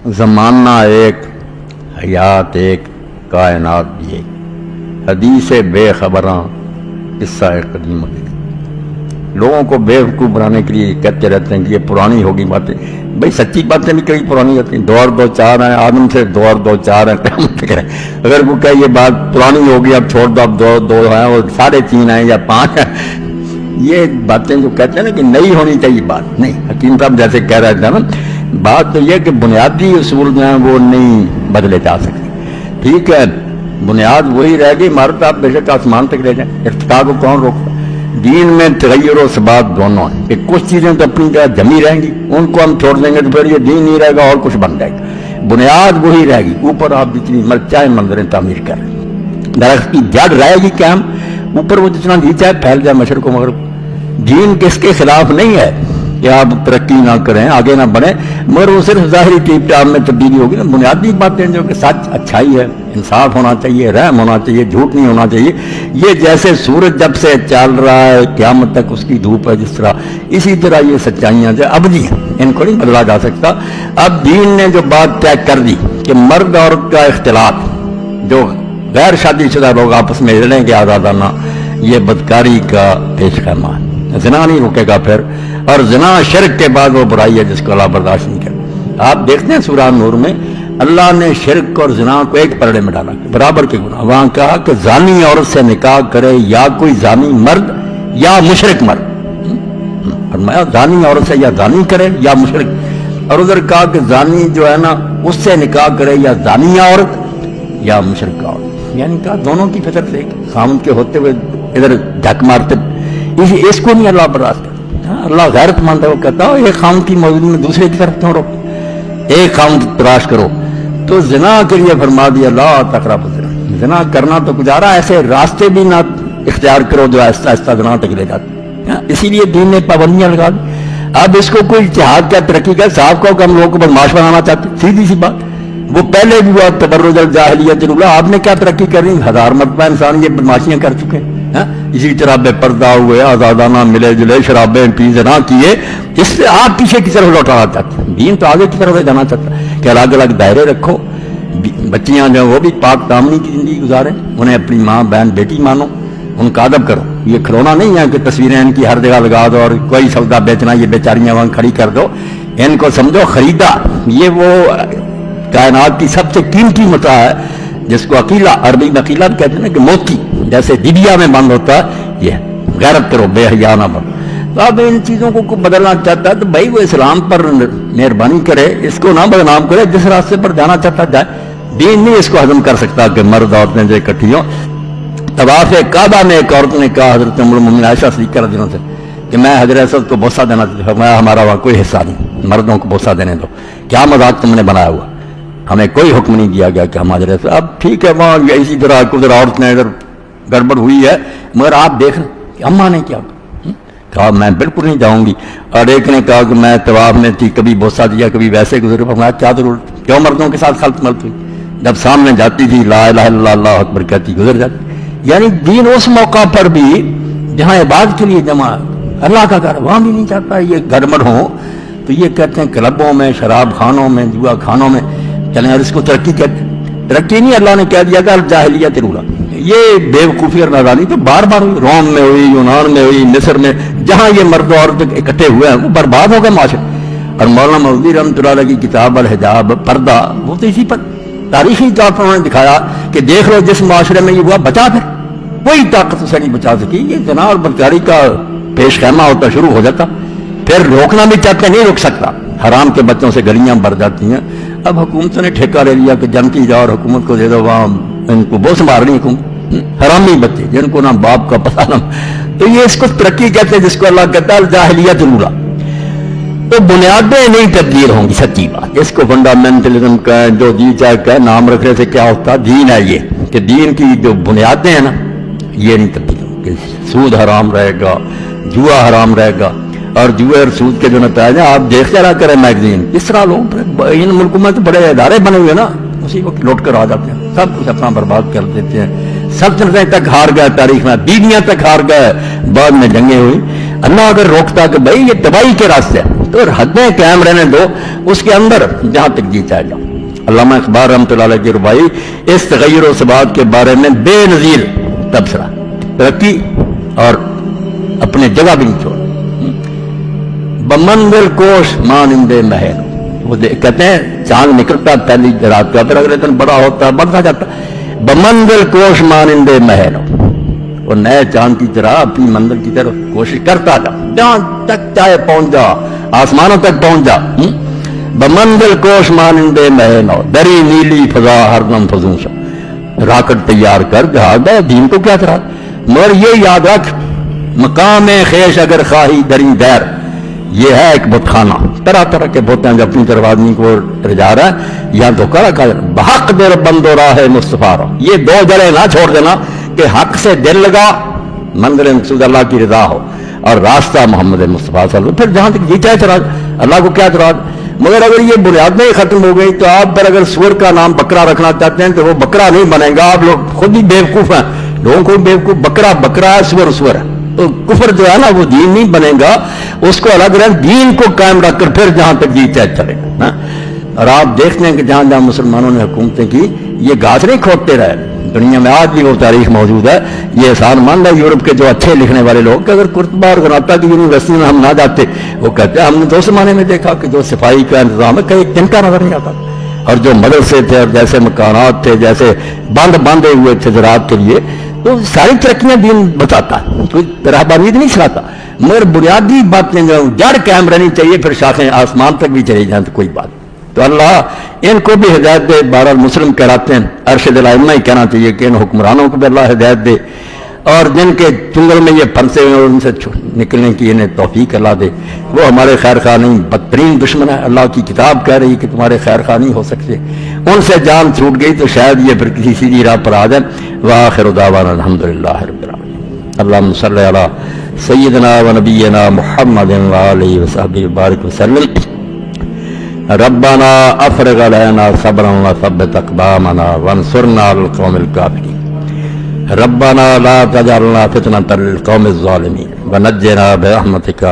ज़माना एक, हयात एक, कायनात भी एक, हदीस बेखबरां किस्सा कदीम। लोगों को बेवकूफ़ बनाने के लिए कहते रहते हैं कि ये पुरानी होगी बातें। भाई सच्ची बातें भी कई पुरानी होती हैं। 2 और 2 4 हैं, आदम से 2 और 2 4 हैं, क़यामत तक है। अगर वो कहे ये बात पुरानी होगी अब छोड़ दो, अब 2 2 हैं और 3.5 हैं या 5 हैं, ये बातें जो कहते हैं ना कि नई होनी चाहिए बात, नहीं। हकीम साहब जैसे कह रहे थे ना, बात तो यह कि बुनियादी उसूल जो हैं वो नहीं बदले जा सकते। ठीक है, बुनियाद वही रहेगी, इमारत आप बेशक आसमान तक ले जाएं, इर्तिका को कौन रोकता। दीन में तगय्युर और सबात दोनों हैं कि कुछ चीज़ें तो अपनी जगह जमी रहेंगी, उनको हम छोड़ देंगे तो फिर ये दीन नहीं रहेगा और कुछ बन जाएगा। बुनियाद वही रहेगी, ऊपर आप जितनी चाहे मंदिरें तामीर करें, दरख्त की जड़ रहेगी कायम, ऊपर वो जितना नीचा है फैल जाए मशरक़ मगरिब। दीन किसके खिलाफ नहीं है कि आप तरक्की ना करें, आगे ना बढ़े, मगर वो सिर्फ ज़ाहिरी टीप टाप में तब्दीली होगी ना। बुनियादी बातें जो कि सच, अच्छाई है, इंसाफ होना चाहिए, रहम होना चाहिए, झूठ नहीं होना चाहिए। ये जैसे सूरज जब से चल रहा है क़यामत तक उसकी धूप है जिस तरह, इसी तरह ये सच्चाइयाँ जो अबदी हैं, इनको नहीं बदला जा सकता। अब दीन ने जो बात तय कर दी कि मर्द औरत का इख्तिलात, जो गैर शादीशुदा लोग आपस में लड़ेंगे आज़ादाना, ये बदकारी का पेशखैमा है। ज़िना नहीं रुकेगा फिर, और ज़िना शिर्क के बाद वो बुराई है जिसको अल्लाह बर्दाश्त नहीं करता। आप देखते हैं सूरह नूर में अल्लाह ने शिर्क और ज़िना को एक पलड़े में डाला, बराबर के गुनाह। वहाँ कहा कि ज़ानी औरत से निकाह करे या कोई ज़ानी मर्द या मुशरिक मर्द, फरमाया ज़ानी औरत से या ज़ानी करे या मुशरिक। और उधर कहा कि ज़ानी जो है ना उससे निकाह करे या ज़ानिया औरत या मुशरिक औरत, यानी कहा दोनों की फितर से खामद के होते हुए इधर झक मारते, इसको नहीं अल्लाह बर्दाश्त करता। अल्लाह गैरतमंद है, वो कहता है एक खामद की मौजूदगी में दूसरे की तरफ क्यों रोको, एक खामद तलाश करो। तो ज़िना के लिए फरमा दिया ला तक़रबु ज़िना, ज़िना करना तो गुजारा, ऐसे रास्ते भी ना इख्तियार करो जो आहिस्ता आहिस्ता ज़िना तक ले जाते। इसीलिए दीन ने पाबंदियां लगा दी। अब इसको कोई इज्तिहाद क्या तरक्की का, साहब को हम लोगों को बदमाश बनाना चाहते, सीधी सी बात। वो पहले भी हुआ तबर्रुज जाहिलियत उला, आपने क्या तरक्की कर रही, 1000 मरतबा इंसान ये बदमाशियां कर चुके हैं। इसी तरह बेपर्दा हुए, आज़ादाना मिले जुले, शराबें पी, ज़िना किए, इससे आप पीछे की तरफ लौटाना चाहते हैं। दीन तो आगे की तरफ जाना चाहता है कि अलग अलग दायरे रखो, बच्चियां जो वो भी पाक दामनी की जिंदगी गुजारें, उन्हें अपनी माँ बहन बेटी मानो, उनका अदब करो। ये खिलौना नहीं है कि तस्वीरें इनकी हर जगह लगा दो और कोई सौदा बेचना, ये बेचारियां वहां खड़ी कर दो, इनको समझो खरीदा। ये वो कायनात की सबसे कीमती मता है जिसको अकीला, अरबी में अकीला कहते हैं ना कि मोती जैसे डिबिया में बंद होता है। ये गैरत करो, बेहया ना बनो। तो अब इन चीज़ों को बदलना चाहता है तो भाई वो इस्लाम पर मेहरबानी करे, इसको ना बदनाम करे, जिस रास्ते पर जाना चाहता जाए। दीन नहीं इसको हजम कर सकता कि मर्द औरतें जो इकट्ठी हों। तवाफ़ काबा में एक औरत ने कहा हज़रत उम्मुल मोमिनीन आयशा सिद्दीक़ा रज़ियल्लाहु अन्हा से कि मैं हज़रत असद को बोसा देना चाहती हूँ। हमारा वहाँ कोई हिस्सा नहीं, मर्दों को बोसा देने दो, क्या मजाक तुमने बनाया हुआ, हमें कोई हुक्म नहीं दिया गया कि हम हज़रत। अब ठीक है, वहाँ इसी तरह उधर औरत ने इधर गड़बड़ हुई है, मगर आप देख रहे अम्मा ने क्या कहा, मैं बिल्कुल नहीं जाऊंगी। और एक ने कहा कि मैं तवाफ में थी, कभी बोसा दिया, कभी वैसे गुजरे, फरमाया क्या जरूरत, क्यों मर्दों के साथ खलत मलत हुई, जब सामने जाती थी ला इलाहा इल्लल्लाह अल्लाहु अकबर कहती गुजर जाती। यानी दीन उस मौका पर भी जहाँ इबादत के लिए जमा अल्लाह का घर, वहाँ भी नहीं चाहता ये गड़बड़ हो। तो ये कहते हैं क्लबों में, शराब खानों में, जुआ खानों में चलें, और इसको तरक्की कहते। तरक्की नहीं, अल्लाह ने कह दिया कि जाहिलियत रूला। ये बेवकूफ़ी और नादानी तो बार बार हुई, रोम में हुई, यूनान में हुई, मिस्र में, जहाँ ये मर्द औरत इकट्ठे हुए हैं वो बर्बाद हो गए माशरे। और मौलाना मौदूदी रहमतुल्लाह अलैह की किताब अल हिजाब पर्दा, वो तो इसी पर तारीखी तौर पर उन्होंने दिखाया कि देख लो जिस माशरे में ये हुआ बचा, फिर कोई ताकत उसे नहीं बचा सकी। ये ज़िना और बदकारी का पेश खैमा होता शुरू हो जाता, फिर रोकना भी चाहते नहीं रोक सकता। हराम के बच्चों से गलियां भर जाती हैं। अब हुकूमत ने ठेका ले लिया कि जनती जाओ और हुकूमत को दे दो, वहाँ इनको बहुत संभाल रही हुकूमत, हरामी बच्चे जिनको ना बाप का पता ना। तो ये इसको तरक्की कहते हैं जिसको अल्लाह कहता है जाहिलियत रूला। तो बुनियादें नहीं तब्दील होंगी, सच्ची बात। इसको फंडामेंटलिज्म का जो जी चाहे का नाम रखने से क्या होता, दीन है ये कि दीन की जो बुनियादें हैं ना ये नहीं तब्दील होंगी। सूद हराम रहेगा, जुआ हराम रहेगा, और जुए और सूद के जो नतीजे आप देखते रहा करें मैगजीन, इस तरह लोग इन मुल्कों में तो बड़े इदारे बने हुए ना, उसी वक्त लौट कर आ जाते हैं, सब कुछ अपना बर्बाद कर देते हैं। सल्तनतें तक हार गए तारीख में, बीवियां तक हार गए, बाद में जंगें हुई। اللہ اگر روکتا کہ بھائی یہ تباہی کے راستے ہیں تو حدیں قائم رہنے دو، اس کے اندر جہاں تک جی چاہے جاؤ۔ علامہ اقبال رحمۃ اللہ علیہ کی ربائی اس تغیر و ثبات کے بارے میں بے نظیر تبصرہ، ترقی اور اپنے جگہ بھی نہیں چھوڑ۔ بمنزل کوش مانندے محل، وہ کہتے ہیں چاند نکلتا پہلی رات کا، پھر اگلے دن بڑا ہوتا بڑھتا جاتا۔ بمنزل کوش مانندے محل، اور نئے چاند کی طرح اپنی منزل کی طرف کوشش کرتا جا، جہاں تک چاہے پہنچ جا، آسمانوں تک پہنچ جا۔ بمنزل کوش مانندے محل، دری نیلی فضا ہر دم فضوں سا، راکٹ تیار کر جہاز ہے، دین کو کیا کرا، مگر یہ یاد رکھ مقام خیش اگر خواہی دری دیر، یہ ہے ایک بت خانہ، طرح طرح کے بت ہیں جو اپنی طرف آدمی کو رجا رہا ہے، یا دھوکہ رکھا جائے۔ بحق در بند و راہ مصطفیٰ، یہ دو جڑیں نہ چھوڑ دینا کہ حق سے دل لگا، منزل مقصود اللہ کی رضا ہو، اور راستہ محمد مصطفیٰ صلی اللہ علیہ وسلم، پھر جہاں تک جی چاہے چلا، اللہ کو کیا اعتراض۔ مگر اگر یہ بنیادیں ختم ہو گئی تو آپ پر اگر سور کا نام بکرا رکھنا چاہتے ہیں تو وہ بکرا نہیں بنے گا، آپ لوگ خود ہی بیوقوف ہیں، لوگوں کو بیوقوف، بکرا بکرا ہے، سور سور ہے، تو کفر جو ہے نا وہ دین نہیں بنے گا، اس کو الگ رکھ، دین کو قائم رکھ کر پھر جہاں تک جی چاہے چلے گا۔ اور آپ دیکھتے ہیں کہ جہاں جہاں مسلمانوں نے حکومتیں کی، یہ گھاس نہیں کھودتے رہے، دنیا میں آج بھی وہ تاریخ موجود ہے۔ یہ احسان مند ہے یورپ کے جو اچھے لکھنے والے لوگ کہ اگر قرطبہ اور گناتا کی یونیورسٹی میں ہم نہ جاتے، وہ کہتے ہیں ہم نے تو اس زمانے میں دیکھا کہ جو صفائی کا انتظام ہے کہیں تنکا نظر نہیں آتا، اور جو مدرسے تھے اور جیسے مکانات تھے، جیسے باندھے ہوئے تھے زراعت کے لیے، تو ساری ترقیاں دین بتاتا ہے، کوئی رہبانیت نہیں سکھاتا، مگر بنیادی باتیں جو جڑ قائم رہنی چاہیے، پھر شاخیں آسمان تک بھی چلی جائیں تو کوئی بات۔ تو اللہ ان کو بھی ہدایت دے، بہرحال مسلم کہلاتے ہیں، ارشد الائمہ ہی کہنا چاہیے کہ ان حکمرانوں کو بھی اللہ ہدایت دے، اور جن کے چنگل میں یہ پھنسے ہوئے اور ان سے نکلنے کی انہیں توفیق اللہ دے۔ وہ ہمارے خیر خواہ نہیں، بدترین دشمن ہے، اللہ کی کتاب کہہ رہی کہ تمہارے خیر خواہ نہیں ہو سکتے، ان سے جان چھوٹ گئی تو شاید یہ پھر کسی سیدھی راہ پر آ جائیں۔ وآخر دعوانا الحمدللہ رب العالمین۔ اللہم صلی علی سیدنا و نبینا محمد وآلہ وصحبہ وبارک وسلم۔ ربنا افرغ علینا صبرا وثبت اقدامنا وانصرنا علی القوم الکافرین۔ ربنا لا تجعلنا فتنة للقوم الظالمین ونجنا برحمتک۔